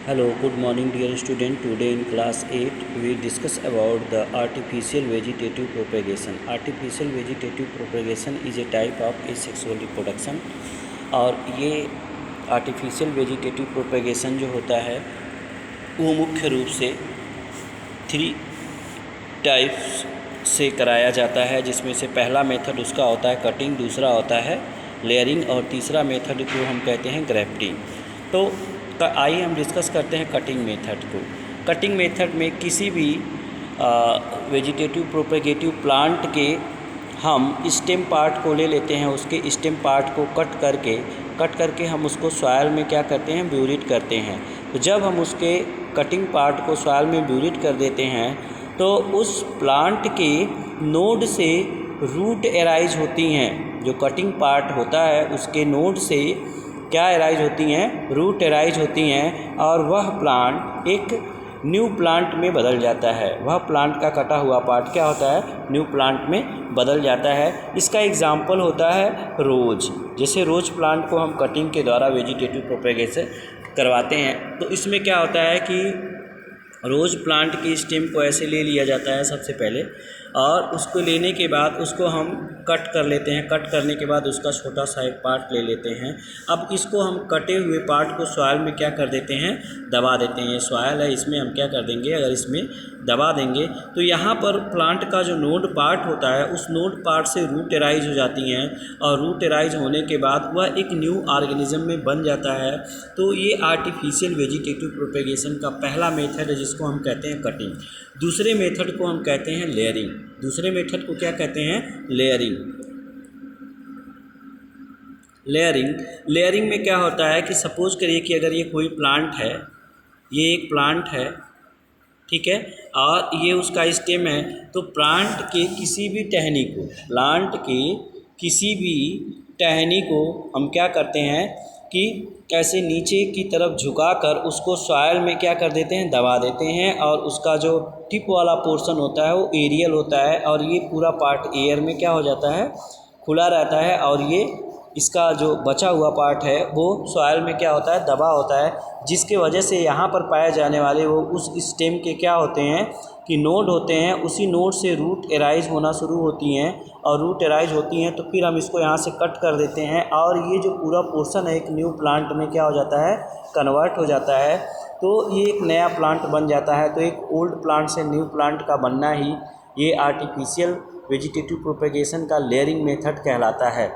Hello, good morning dear student. Today in class 8 we discuss about the artificial vegetative propagation. Artificial vegetative propagation is a type of asexual reproduction और ये artificial vegetative propagation जो होता है वो मुख्य रूप से 3 टाइप्स से कराया जाता है, जिसमें से पहला मेथड उसका होता है कटिंग, दूसरा होता है लेयरिंग और तीसरा मेथड को हम कहते हैं ग्राफ्टिंग। तो आइए हम डिस्कस करते हैं कटिंग मेथड को। कटिंग मेथड में किसी भी वेजिटेटिव प्रोपेगेटिव प्लांट के हम स्टेम पार्ट को ले लेते हैं, उसके स्टेम पार्ट को कट करके हम उसको सॉइल में क्या करते हैं, ब्यूरिट करते हैं। तो जब हम उसके कटिंग पार्ट को सॉइल में ब्यूरिट कर देते हैं तो उस प्लांट के नोड से रूट एराइज होती हैं। जो कटिंग पार्ट होता है उसके नोड से क्या एराइज होती हैं, रूट एराइज होती हैं, और वह प्लांट एक न्यू प्लांट में बदल जाता है। वह प्लांट का कटा हुआ पार्ट क्या होता है, न्यू प्लांट में बदल जाता है। इसका एग्जाम्पल होता है रोज। जैसे रोज प्लांट को हम कटिंग के द्वारा वेजिटेटिव प्रोपेगेशन करवाते हैं, तो इसमें क्या होता है कि रोज़ प्लांट की स्टेम को ऐसे ले लिया जाता है सबसे पहले, और उसको लेने के बाद उसको हम कट कर लेते हैं। कट करने के बाद उसका छोटा सा एक पार्ट ले लेते हैं। अब इसको हम कटे हुए पार्ट को सॉइल में क्या कर देते हैं, दबा देते हैं। ये सॉइल है, इसमें हम क्या कर देंगे, अगर इसमें दबा देंगे तो यहाँ पर प्लांट का जो नोड पार्ट होता है उस नोड पार्ट से रूट एराइज हो जाती हैं, और रूट एराइज होने के बाद वह एक न्यू ऑर्गेनिज्म में बन जाता है। तो ये आर्टिफिशियल वेजिटेटिव प्रोपेगेशन का पहला मेथड है, जिसको हम कहते हैं कटिंग। दूसरे मेथड को हम कहते हैं लेयरिंग। दूसरे मेथड को क्या कहते हैं, लेयरिंग। लेयरिंग में क्या होता है कि सपोज करिए कि अगर ये कोई प्लांट है, ये एक प्लांट है, ठीक है, और ये उसका स्टेम है, तो प्लांट के किसी भी टहनी को हम क्या करते हैं कि ऐसे नीचे की तरफ झुकाकर उसको सॉइल में क्या कर देते हैं, दबा देते हैं, और उसका जो टिप वाला पोर्शन होता है वो एरियल होता है, और ये पूरा पार्ट एयर में क्या हो जाता है, खुला रहता है, और ये इसका जो बचा हुआ पार्ट है वो सॉइल में क्या होता है, दबा होता है, जिसके वजह से यहाँ पर पाए जाने वाले वो उस स्टेम के क्या होते हैं कि नोड होते हैं। उसी नोड से रूट एराइज होना शुरू होती हैं, और रूट एराइज होती हैं तो फिर हम इसको यहाँ से कट कर देते हैं, और ये जो पूरा पोर्शन है एक न्यू प्लांट में क्या हो जाता है, कन्वर्ट हो जाता है। तो ये एक नया प्लांट बन जाता है। तो एक ओल्ड प्लांट से न्यू प्लांट का बनना ही ये आर्टिफिशियल वेजिटेटिव प्रोपेगेशन का लेयरिंग मेथड कहलाता है।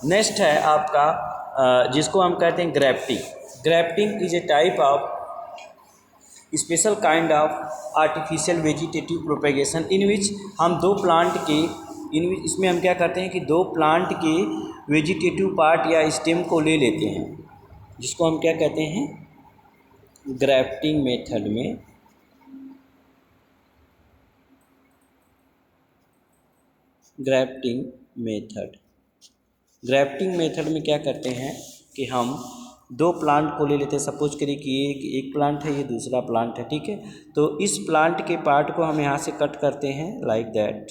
नेक्स्ट है आपका जिसको हम कहते हैं grafting. Grafting is a type of special kind of artificial vegetative propagation in which हम इसमें हम क्या करते हैं कि दो प्लांट के वेजिटेटिव पार्ट या स्टेम को ले लेते हैं, जिसको हम क्या कहते हैं, ग्राफ्टिंग मेथड में ग्राफ्टिंग मेथड में क्या करते हैं कि हम दो प्लांट को ले लेते हैं। सपोज करिए कि ये एक प्लांट है, ये दूसरा प्लांट है, ठीक है। तो इस प्लांट के पार्ट को हम यहाँ से कट करते हैं लाइक दैट,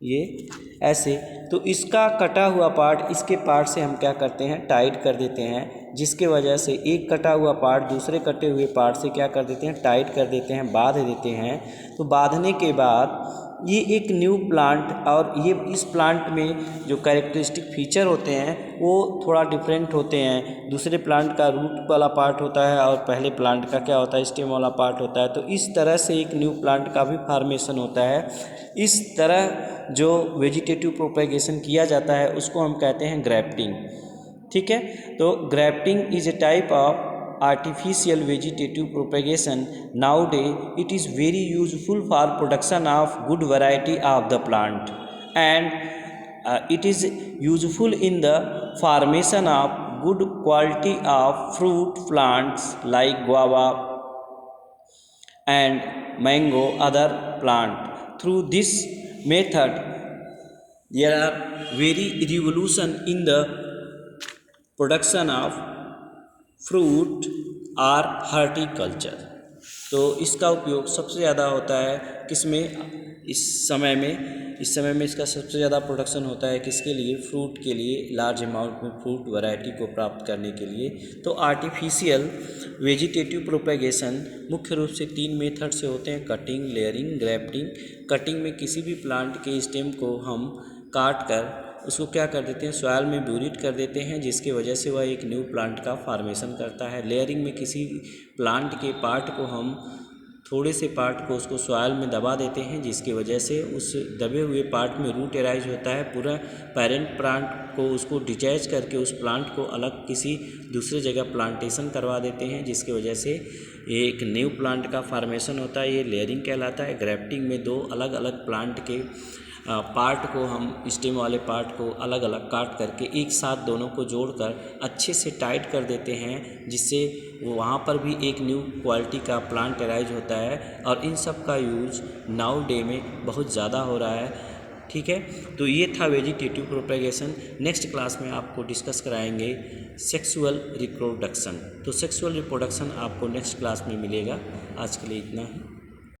ये ऐसे। तो इसका कटा हुआ पार्ट इसके पार्ट से हम क्या करते हैं, टाइट कर देते हैं, जिसके वजह से एक कटा हुआ पार्ट दूसरे कटे हुए पार्ट से क्या कर देते हैं, टाइट कर देते हैं, बांध देते हैं। तो बांधने के बाद ये एक न्यू प्लांट, और ये इस प्लांट में जो कैरेक्टरिस्टिक फीचर होते हैं वो थोड़ा डिफरेंट होते हैं। दूसरे प्लांट का रूट वाला पार्ट होता है और पहले प्लांट का क्या होता है, स्टेम वाला पार्ट होता है। तो इस तरह से एक न्यू प्लांट का भी फॉर्मेशन होता है। इस तरह जो वेजिटेटिव प्रोपेगेशन किया जाता है उसको हम कहते हैं ग्राफ्टिंग, ठीक है। तो grafting is a type of artificial vegetative propagation. Nowadays it is very useful for production of good variety of the plant, and it is useful in the formation of good quality of fruit plants like guava and mango other plant. Through this method there are very revolution in the production of fruit or horticulture. तो इसका उपयोग सबसे ज़्यादा होता है किसमें, इस समय में इसका सबसे ज़्यादा प्रोडक्शन होता है किसके लिए, फ्रूट के लिए, लार्ज अमाउंट में फ्रूट वैरायटी को प्राप्त करने के लिए। तो आर्टिफिशियल वेजिटेटिव प्रोपेगेशन मुख्य रूप से 3 मेथड से होते हैं, कटिंग, लेयरिंग, ग्राफ्टिंग। कटिंग में किसी भी प्लांट के स्टेम को हम काट कर उसको क्या कर देते हैं, सॉइल में ब्यूरिट कर देते हैं, जिसकी वजह से वह एक न्यू प्लांट का फॉर्मेशन करता है। लेयरिंग में किसी प्लांट के पार्ट को हम थोड़े से पार्ट को उसको सॉइल में दबा देते हैं, जिसकी वजह से उस दबे हुए पार्ट में रूट एराइज होता है, पूरा पेरेंट प्लांट को उसको डिटैच करके उस प्लांट को अलग किसी दूसरे जगह प्लांटेशन करवा देते हैं, जिसकी वजह से एक न्यू प्लांट का फॉर्मेशन होता है। ये लेयरिंग कहलाता है। ग्राफ्टिंग में 2 अलग अलग प्लांट के पार्ट को हम स्टेम वाले पार्ट को अलग अलग काट करके एक साथ दोनों को जोड़कर अच्छे से टाइट कर देते हैं, जिससे वहाँ पर भी एक न्यू क्वालिटी का प्लांट एराइज होता है। और इन सब का यूज नाउ डे में बहुत ज़्यादा हो रहा है। ठीक है, तो ये था वेजिटेटिव प्रोपेगेशन। नेक्स्ट क्लास में आपको डिस्कस कराएंगे सेक्सुअल रिप्रोडक्शन। तो सेक्सुअल रिप्रोडक्शन आपको नेक्स्ट क्लास में मिलेगा। आज के लिए इतना ही।